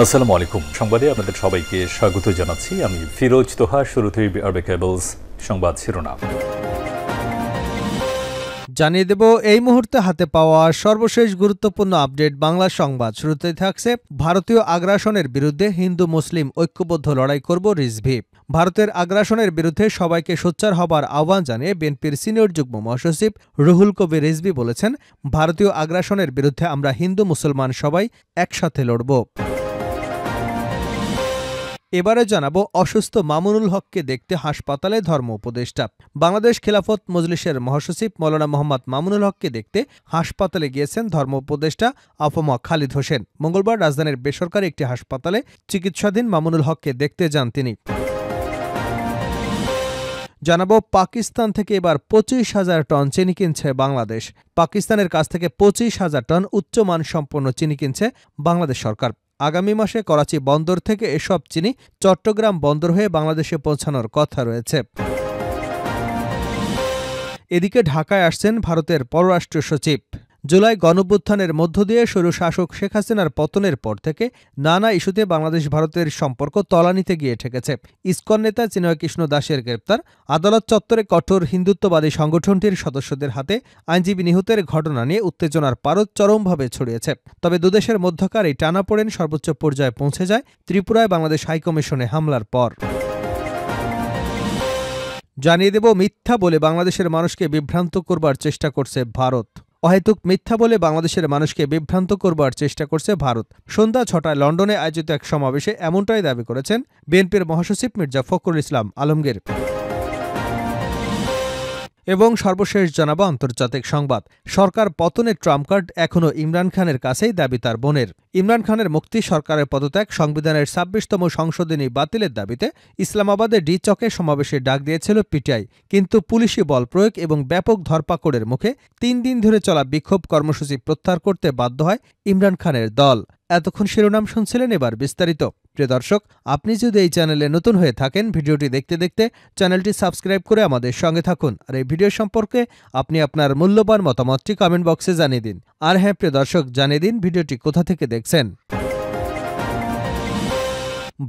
আসসালামু আলাইকুম। সংবাদে আপনাদের সবাইকে স্বাগত জানাচ্ছি। আমি ফিরোজ তোহা। শুরুতেই আরবে কেবলস সংবাদ শিরোনাম জানিয়ে দেব এই মুহূর্তে হাতে পাওয়া সর্বশেষ গুরুত্বপূর্ণ আপডেট বাংলা সংবাদ। শুরুতেই থাকছে ভারতীয় আগ্রাসনের বিরুদ্ধে হিন্দু মুসলিম ঐক্যবদ্ধ লড়াই করব রিজভী। ভারতের আগ্রাসনের বিরুদ্ধে সবাইকে সোচ্চার হবার আহ্বান জানিয়ে বিএনপির সিনিয়র যুগ্ম মহাসচিব রুহুল কবির রিজভী বলেছেন, ভারতীয় আগ্রাসনের বিরুদ্ধে আমরা হিন্দু মুসলমান সবাই একসাথে লড়ব। এবারে জানাবো অসুস্থ মামুনুল হককে দেখতে হাসপাতালে ধর্ম উপদেষ্টা। বাংলাদেশ খেলাফত মজলিসের মহাসচিব মৌলানা মোহাম্মদ মামুনুল হককে দেখতে হাসপাতালে গিয়েছেন ধর্ম উপদেষ্টা আফমা খালিদ হোসেন। মঙ্গলবার রাজধানীর বেসরকারি একটি হাসপাতালে চিকিৎসাধীন মামুনুল হককে দেখতে যান তিনি। জানাবো পাকিস্তান থেকে এবার 25,000 টন চিনি কিনছে বাংলাদেশ। পাকিস্তানের কাছ থেকে 25,000 টন উচ্চমান সম্পন্ন চিনি কিনছে বাংলাদেশ সরকার। আগামী মাসে করাচি বন্দর থেকে এসব চিনি চট্টগ্রাম বন্দর হয়ে বাংলাদেশে পৌঁছানোর কথা রয়েছে। এদিকে ঢাকায় আসছেন ভারতের পররাষ্ট্র সচিব। জুলাই গণঅভ্যুত্থানের মধ্য দিয়ে স্বৈরশাসক শেখ হাসিনার পতনের পর থেকে নানা ইস্যুতে বাংলাদেশ ভারতের সম্পর্ক তলানিতে গিয়ে ঠেকেছে। ইসকন নেতা চিন্ময় কৃষ্ণ দাসের গ্রেপ্তার, আদালত চত্বরে কঠোর হিন্দুত্ববাদী সংগঠনটির সদস্যদের হাতে আইনজীবী নিহতের ঘটনা নিয়ে উত্তেজনার পারদ চরমভাবে ছড়িয়েছে। তবে দুদেশের মধ্যকার এই টানাপোড়েন সর্বোচ্চ পর্যায়ে পৌঁছে যায় ত্রিপুরায় বাংলাদেশ হাইকমিশনে হামলার পর। জানিয়ে দেব মিথ্যা বলে বাংলাদেশের মানুষকে বিভ্রান্ত করবার চেষ্টা করছে ভারত। অহেতুক মিথ্যা বলে বাংলাদেশের মানুষকে বিভ্রান্ত করবার চেষ্টা করছে ভারত। সন্ধ্যা 6টায় লন্ডনে আয়োজিত এক সমাবেশে এমনটাই দাবি করেছেন বিএনপির মহাসচিব মির্জা ফখরুল ইসলাম আলমগীর। এবং সর্বশেষ জানাবো আন্তর্জাতিক সংবাদ। সরকার পতনের ট্রাম্প কার্ড এখনও ইমরান খানের কাছেই, দাবি তার বোনের। ইমরান খানের মুক্তি, সরকারের পদত্যাগ, সংবিধানের 26তম সংশোধনী বাতিলের দাবিতে ইসলামাবাদে ডি চকে সমাবেশে ডাক দিয়েছিল পিটিআই। কিন্তু পুলিশি বল প্রয়োগ এবং ব্যাপক ধরপাকড়ের মুখে 3 দিন ধরে চলা বিক্ষোভ কর্মসূচি প্রত্যাহার করতে বাধ্য হয় ইমরান খানের দল। এতক্ষণ শিরোনাম শুনছিলেন, এবার বিস্তারিত। প্রিয় দর্শক, আপনি যদি এই চ্যানেলে নতুন হয়ে থাকেন, ভিডিওটি দেখতে দেখতে চ্যানেলটি সাবস্ক্রাইব করে আমাদের সঙ্গে থাকুন। আর এই ভিডিও সম্পর্কে আপনি আপনার মূল্যবান মতামতটি কমেন্ট বক্সে জানিয়ে দিন। আর হ্যাঁ প্রিয় দর্শক, জানিয়ে দিন ভিডিওটি কোথা থেকে দেখছেন।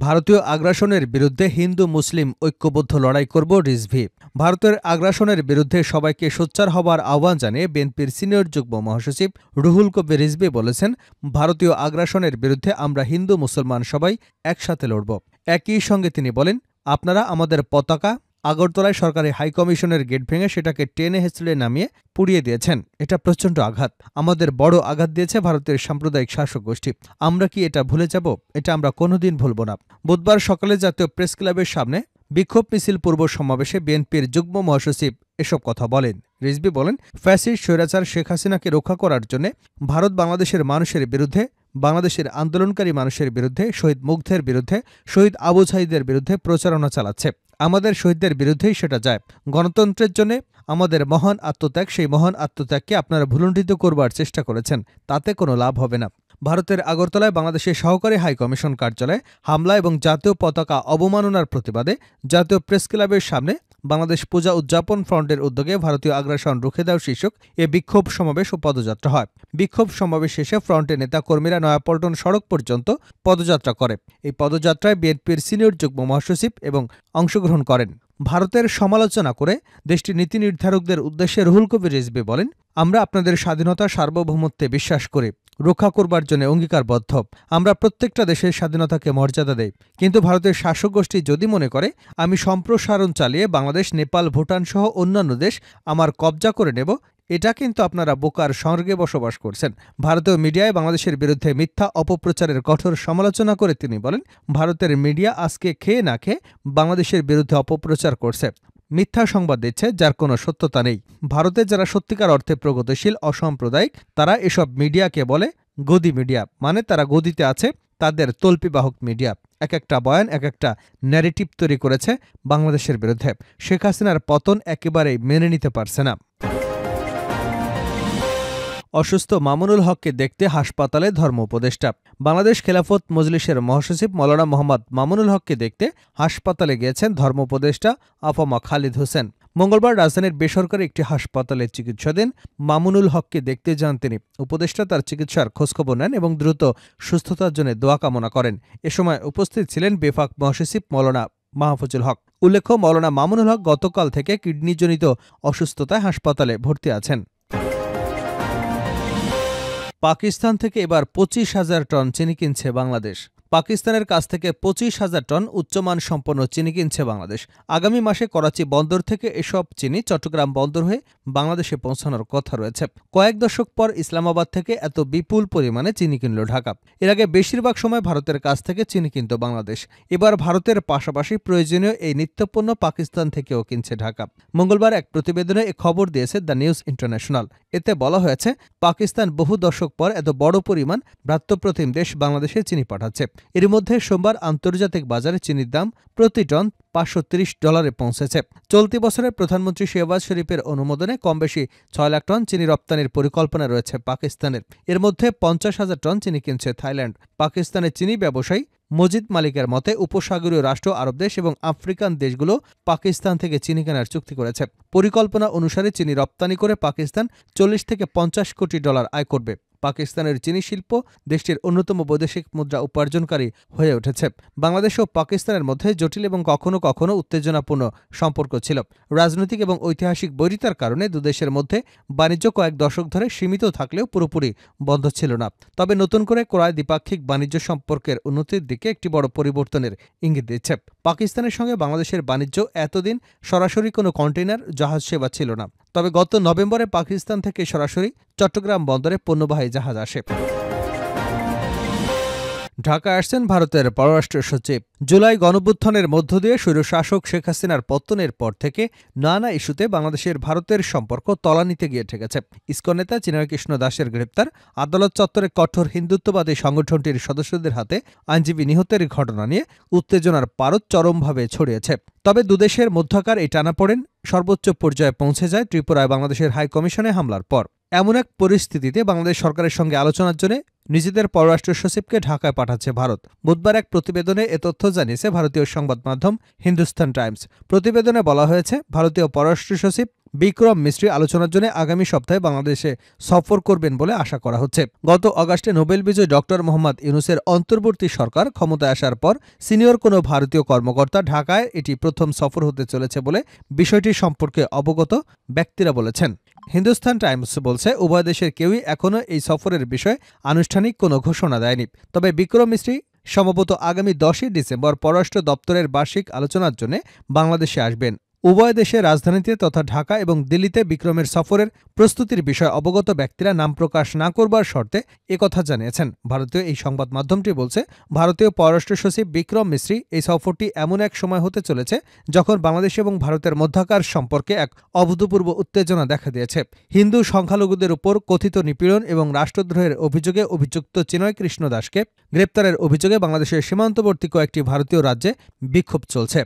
ভারতীয় আগ্রাসনের বিরুদ্ধে হিন্দু মুসলিম ঐক্যবদ্ধ লড়াই করব রিজভী। ভারতের আগ্রাসনের বিরুদ্ধে সবাইকে সোচ্চার হবার আহ্বান জানিয়ে বিএনপির সিনিয়র যুগ্ম মহাসচিব রুহুল কবির রিজভী বলেছেন, ভারতীয় আগ্রাসনের বিরুদ্ধে আমরা হিন্দু মুসলমান সবাই একসাথে লড়ব। একই সঙ্গে তিনি বলেন, আপনারা আমাদের পতাকা আগরতলায় সরকারি হাইকমিশনের গেট ভেঙে সেটাকে টেনে হেঁচড়ে নামিয়ে পুড়িয়ে দিয়েছেন। এটা প্রচণ্ড আঘাত, আমাদের বড় আঘাত দিয়েছে ভারতের সাম্প্রদায়িক শাসক গোষ্ঠী। আমরা কি এটা ভুলে যাব? এটা আমরা কোনোদিন ভুলব না। বুধবার সকালে জাতীয় প্রেস ক্লাবের সামনে বিক্ষোভ মিছিল পূর্ব সমাবেশে বিএনপির যুগ্ম মহাসচিব এসব কথা বলেন। রিজভী বলেন, ফ্যাসিস্ট স্বৈরাচার শেখ হাসিনাকে রক্ষা করার জন্য ভারত বাংলাদেশের মানুষের বিরুদ্ধে, বাংলাদেশের আন্দোলনকারী মানুষের বিরুদ্ধে, শহীদ মুগ্ধের বিরুদ্ধে, শহীদ আবু সাঈদের বিরুদ্ধে প্রচারণা চালাচ্ছে। আমাদের শহীদদের বিরুদ্ধেই সেটা যায়। গণতন্ত্রের জন্য আমাদের মহান আত্মত্যাগ, সেই মহান আত্মত্যাগকে আপনারা ভুলুণ্ঠিত করবার চেষ্টা করেছেন, তাতে কোনো লাভ হবে না। ভারতের আগরতলায় বাংলাদেশের সহকারী হাইকমিশন কার্যালয়ে হামলা এবং জাতীয় পতাকা অবমাননার প্রতিবাদে জাতীয় প্রেস ক্লাবের সামনে বাংলাদেশ পূজা উদযাপন ফ্রন্টের উদ্যোগে ভারতীয় আগ্রাসন রুখে দাও শীর্ষক এ বিক্ষোভ সমাবেশ ও পদযাত্রা হয়। বিক্ষোভ সমাবেশ শেষে ফ্রন্টের নেতাকর্মীরা নয়াপল্টন সড়ক পর্যন্ত পদযাত্রা করে। এই পদযাত্রায় বিএনপির সিনিয়র যুগ্ম মহাসচিব এবং অংশগ্রহণ করেন। ভারতের সমালোচনা করে দেশটির নীতি নির্ধারকদের উদ্দেশ্যে রুহুল কবির রিজভী বলেন, আমরা আপনাদের স্বাধীনতা সার্বভৌমত্বে বিশ্বাস করি, রক্ষা করবার জন্য অঙ্গীকারবদ্ধ। আমরা প্রত্যেকটা দেশের স্বাধীনতাকে মর্যাদা দেই। কিন্তু ভারতের শাসক গোষ্ঠী যদি মনে করে আমি সম্প্রসারণ চালিয়ে বাংলাদেশ, নেপাল, ভুটান সহ অন্যান্য দেশ আমার কবজা করে নেব, এটা কিন্তু আপনারা বোকার স্বর্গে বসবাস করছেন। ভারতীয় মিডিয়ায় বাংলাদেশের বিরুদ্ধে মিথ্যা অপপ্রচারের কঠোর সমালোচনা করে তিনি বলেন, ভারতের মিডিয়া আজকে খেয়ে না খেয়ে বাংলাদেশের বিরুদ্ধে অপপ্রচার করছে, মিথ্যা সংবাদ দিচ্ছে যার কোনো সত্যতা নেই। ভারতে যারা সত্যিকার অর্থে প্রগতিশীল অসাম্প্রদায়িক তারা এসব মিডিয়াকে বলে গদি মিডিয়া, মানে তারা গদিতে আছে, তাদের তল্পিবাহক মিডিয়া। এক একটা বয়ান, এক একটা ন্যারেটিভ তৈরি করেছে বাংলাদেশের বিরুদ্ধে। শেখ হাসিনার পতন একেবারেই মেনে নিতে পারছে না। অসুস্থ মামুনুল হককে দেখতে হাসপাতালে ধর্ম উপদেষ্টা। বাংলাদেশ খেলাফত মজলিসের মহাসচিব মৌলানা মোহাম্মদ মামুনুল হককে দেখতে হাসপাতালে গিয়েছেন ধর্ম উপদেষ্টা আফমা খালিদ হোসেন। মঙ্গলবার রাজধানীর বেসরকারি একটি হাসপাতালে চিকিৎসাধীন মামুনুল হককে দেখতে যান তিনি। উপদেষ্টা তার চিকিৎসার খোঁজখবর নেন এবং দ্রুত সুস্থতার জন্য দোয়া কামনা করেন। এ সময় উপস্থিত ছিলেন বেফাক মহাসচিব মৌলানা মাহফুজুল হক। উল্লেখ্য, মৌলানা মামুনুল হক গতকাল থেকে কিডনিজনিত অসুস্থতায় হাসপাতালে ভর্তি আছেন। পাকিস্তান থেকে এবার 25,000 টন চিনি কিনছে বাংলাদেশ। পাকিস্তানের কাছ থেকে 25,000 টন উচ্চমান সম্পন্ন চিনি কিনছে বাংলাদেশ। আগামী মাসে করাচি বন্দর থেকে এসব চিনি চট্টগ্রাম বন্দর হয়ে বাংলাদেশে পৌঁছানোর কথা রয়েছে। কয়েক দশক পর ইসলামাবাদ থেকে এত বিপুল পরিমাণে চিনি কিনল ঢাকা। এর আগে বেশিরভাগ সময় ভারতের কাছ থেকে চিনি কিনত বাংলাদেশ। এবার ভারতের পাশাপাশি প্রয়োজনীয় এই নিত্যপণ্য পাকিস্তান থেকেও কিনছে ঢাকা। মঙ্গলবার এক প্রতিবেদনে এ খবর দিয়েছে দ্য নিউজ ইন্টারন্যাশনাল। এতে বলা হয়েছে, পাকিস্তান বহু দশক পর এত বড় পরিমাণ ভ্রাতৃপ্রতিম দেশ বাংলাদেশে চিনি পাঠাচ্ছে। এর মধ্যে সোমবার আন্তর্জাতিক বাজারে চিনির দাম প্রতি টন $530 পৌঁছেছে। চলতি বছরে প্রধানমন্ত্রী শেহবাজ শরীফের অনুমোদনে কমবেশি 6 লাখ টন চিনি রপ্তানির পরিকল্পনা রয়েছে পাকিস্তানের। এর মধ্যে 50,000 টন চিনি কিনছে থাইল্যান্ড। পাকিস্তানের চিনি ব্যবসায়ী মজিদ মালিকের মতে, উপসাগরীয় রাষ্ট্র, আরব দেশ এবং আফ্রিকান দেশগুলো পাকিস্তান থেকে চিনি কেনার চুক্তি করেছে। পরিকল্পনা অনুসারে চিনি রপ্তানি করে পাকিস্তান $40 থেকে $50 কোটি আয় করবে। পাকিস্তানের চিনি শিল্প দেশটির অন্যতম বৈদেশিক মুদ্রা উপার্জনকারী হয়ে উঠেছে। বাংলাদেশ ও পাকিস্তানের মধ্যে জটিল এবং কখনো কখনো উত্তেজনাপূর্ণ সম্পর্ক ছিল। রাজনৈতিক এবং ঐতিহাসিক বৈরিতার কারণে দুদেশের মধ্যে বাণিজ্য কয়েক দশক ধরে সীমিত থাকলেও পুরোপুরি বন্ধ ছিল না। তবে নতুন করে ক্রয় দ্বিপাক্ষিক বাণিজ্য সম্পর্কের উন্নতির দিকে একটি বড় পরিবর্তনের ইঙ্গিত দিচ্ছে। পাকিস্তানের সঙ্গে বাংলাদেশের বাণিজ্য এতদিন সরাসরি কোনো কন্টেইনার জাহাজ সেবা ছিল না। তবে গত নভেম্বরে পাকিস্তান থেকে সরাসরি চট্টগ্রাম বন্দরে পণ্যবাহী জাহাজ আসে। ঢাকা আসছেন ভারতের পররাষ্ট্র সচিব। জুলাই গণঅভ্যুত্থানের মধ্য দিয়ে স্বৈরশাসক শেখ হাসিনার পতনের পর থেকে নানা ইস্যুতে বাংলাদেশের ভারতের সম্পর্ক তলানিতে গিয়ে ঠেকেছে। ইসকন নেতা চিন্ময় কৃষ্ণ দাসের গ্রেপ্তার, আদালত চত্বরে কঠোর হিন্দুত্ববাদী সংগঠনটির সদস্যদের হাতে আইনজীবী নিহতের ঘটনা নিয়ে উত্তেজনার পারদ চরমভাবে ছড়িয়েছে। তবে দুদেশের মধ্যকার এই টানাপোড়েন সর্বোচ্চ পর্যায়ে পৌঁছে যায় ত্রিপুরায় বাংলাদেশের হাই কমিশনে হামলার পর। এমন এক পরিস্থিতিতে বাংলাদেশ সরকারের সঙ্গে আলোচনার জন্য নিজেদের পররাষ্ট্র সচিবকে ঢাকায় পাঠাচ্ছে ভারত। বুধবার এক প্রতিবেদনে এ তথ্য জানিয়েছে ভারতীয় সংবাদ মাধ্যম হিন্দুস্তান টাইমস। প্রতিবেদনে বলা হয়েছে, ভারতীয় পররাষ্ট্র সচিব বিক্রম মিস্ত্রি আলোচনার জন্য আগামী সপ্তাহে বাংলাদেশে সফর করবেন বলে আশা করা হচ্ছে। গত আগস্টে নোবেল বিজয়ী ডক্টর মোহাম্মদ ইউনূসের অন্তর্বর্তী সরকার ক্ষমতায় আসার পর সিনিয়র কোনো ভারতীয় কর্মকর্তা ঢাকায় এটি প্রথম সফর হতে চলেছে বলে বিষয়টি সম্পর্কে অবগত ব্যক্তিরা বলেছেন। হিন্দুস্তান টাইমস বলছে, উভয় দেশের কেউই এখনও এই সফরের বিষয়ে আনুষ্ঠানিক কোনো ঘোষণা দেয়নি। তবে বিক্রম মিস্ত্রি সম্ভবত আগামী 10 ডিসেম্বর পররাষ্ট্র দপ্তরের বার্ষিক আলোচনার জন্য বাংলাদেশে আসবেন। উভয় দেশের রাজধানীতে তথা ঢাকা এবং দিল্লিতে বিক্রমের সফরের প্রস্তুতির বিষয়ে অবগত ব্যক্তিরা নাম প্রকাশ না করবার শর্তে একথা জানিয়েছেন। ভারতীয় এই সংবাদ মাধ্যমটি বলছে, ভারতীয় পররাষ্ট্র সচিব বিক্রম মিস্ত্রি এই সফরটি এমন এক সময় হতে চলেছে যখন বাংলাদেশ এবং ভারতের মধ্যকার সম্পর্কে এক অভূতপূর্ব উত্তেজনা দেখা দিয়েছে। হিন্দু সংখ্যালঘুদের উপর কথিত নিপীড়ন এবং রাষ্ট্রদ্রোহের অভিযোগে অভিযুক্ত চিন্ময় কৃষ্ণ দাসকে গ্রেপ্তারের অভিযোগে বাংলাদেশের সীমান্তবর্তী কয়েকটি ভারতীয় রাজ্যে বিক্ষোভ চলছে।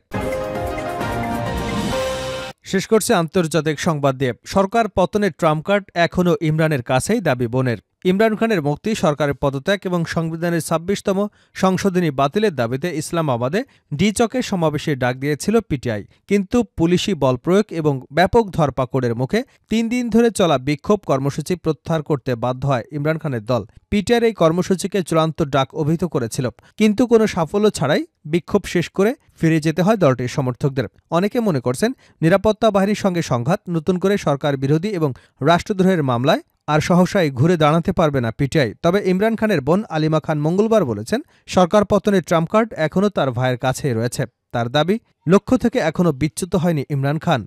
শেষ করছে আন্তর্জাতিক সংবাদ দিয়ে। সরকার পতনের ট্রাম্প কার্ড এখনও ইমরানের কাছেই, দাবি বোনের। ইমরান খানের মুক্তি, সরকারের পদত্যাগ এবং সংবিধানের 26তম সংশোধনী বাতিলের দাবিতে ইসলামাবাদে ডি-চকে সমাবেশের ডাক দিয়েছিল পিটিআই। কিন্তু পুলিশি বল প্রয়োগ এবং ব্যাপক ধরপাকড়ের মুখে 3 দিন ধরে চলা বিক্ষোভ কর্মসূচি প্রত্যাহার করতে বাধ্য হয় ইমরান খানের দল। পিটিআইয়ের এই কর্মসূচিকে চূড়ান্ত ডাক অভিহিত করেছিল, কিন্তু কোনো সাফল্য ছাড়াই বিক্ষোভ শেষ করে ফিরে যেতে হয় দলটির সমর্থকদের। অনেকে মনে করছেন, নিরাপত্তা বাহিনীর সঙ্গে সংঘাত, নতুন করে সরকার বিরোধী এবং রাষ্ট্রদ্রোহের মামলায় আর সহসাই ঘুরে দাঁড়াতে পারবে না পিটিআই। তবে ইমরান খানের বোন আলিমা খান মঙ্গলবার বলেছেন, সরকার পতনের ট্রাম্প কার্ড এখনও তার ভাইয়ের কাছেই রয়েছে। তার দাবি, লক্ষ্য থেকে এখনও বিচ্যুত হয়নি ইমরান খান।